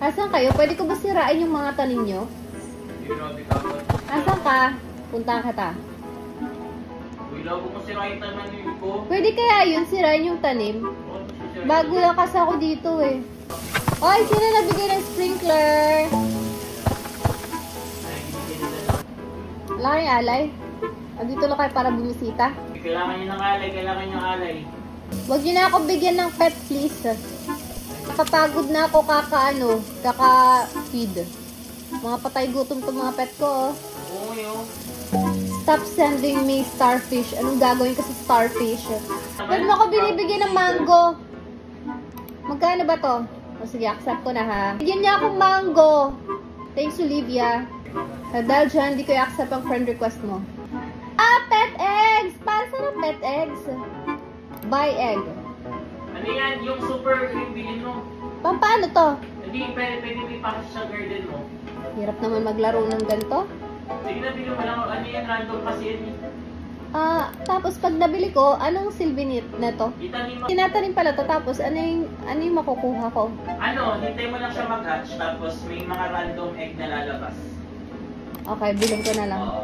Asan kayo? Pwede ko ba sirain yung mga tanim nyo? Asan ka? Puntahan kita. Pwede kaya yun, sirain yung tanim? Bago lang kasi ako dito eh. Ay, sino nabigay ng sprinkler? Wala kayong alay? Andito lang kayo para bumisita? Kailangan nyo ng alay, kailangan nyo alay. Huwag nyo na ako bigyan ng pet, please. Nakapagod na ako kaka-feed. Mga patay gutom to mga pet ko, oh. Oo, yun. Stop sending me starfish. Anong gagawin ko sa starfish? Ba't mo ako binibigyan ng mango? Magkano ba to? O sige, accept ko na ha. Bigyan niya akong mango. Thanks, Olivia. Dahil dyan, hindi ko i-accept ang friend request mo. Ah, pet eggs! Para saan ang pet eggs? Buy egg. Ano yan? Yung super yung bilhin mo. Paano to? Hindi, pwede mo ipasok sa garden mo. Hirap naman maglaro ng ganito. Sige na, bilhin mo lang. Ano yan? Random kasi yan. Tapos pag nabili ko, anong silbi nito? Itanim mo. Tinatanim pala to, tapos ano yung makukuha ko? Ano, hintay mo lang siya mag-hatch, tapos may mga random egg na lalabas. Okay, bilhin ko na lang. Oo.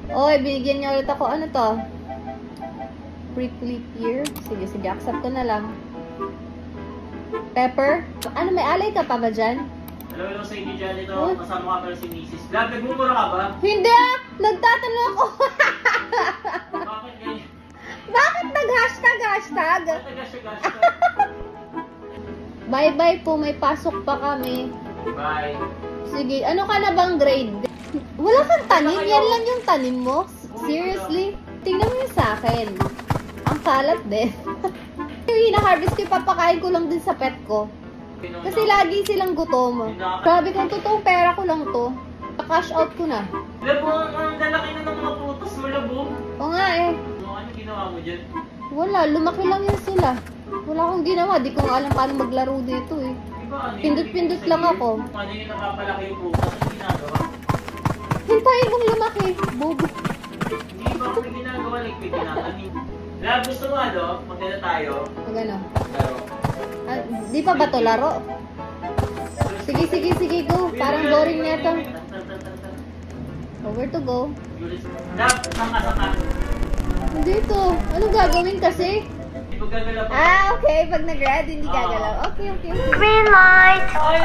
Oy, binigyan niya ulit ako. Ano to? Prickly pear. Sige, accept ko na lang. Pepper. Ano, may alay ka pa ba dyan? Hello sa inyo dyan. Ito, kasama ka pala si Mrs. Vlog, nagmumura ka ba? Hindi ah! Nagtatanong ako! Bakit ganyan? Bakit nag-hashtag? Hashtag. Bye-bye po, may pasok pa kami. Bye. Sige, ano ka na bang grade? Wala kang tanim? Yan lang yung tanim mo? Seriously? Tingnan mo yung sa akin. Ang kalat din. Yung hina-harvest ko, papakain ko lang din sa pet ko. Kasi lagi silang gutom. Grabe kung totoong pera ko lang to. Cash out ko na. Labo, ang lalaki na ng mga prutas mo, labo. O nga eh. Ano ginawa mo dyan? Wala, lumaki lang yan sila. Wala akong ginawa, di ko alam paano maglaro dito eh. Diba, ano Pindot-pindot lang ako. Ano yung nakapalaki yung prutas? Ano ginagawa? Hintayin mong lumaki. Bobo. Hindi ba kami ginagawa? Like, may ginagawa. Lab, gusto mo ano? Magkala tayo. Pag ano? Laro. Di pa ba to laro? Sige, go. Parang boring na ito. Where to go? Lab, saan ka? Dito. Anong gagawin kasi? Hindi mo gagalaw pa. Okay. Pag nag-ready, hindi gagalaw. Okay. Green light! Ay,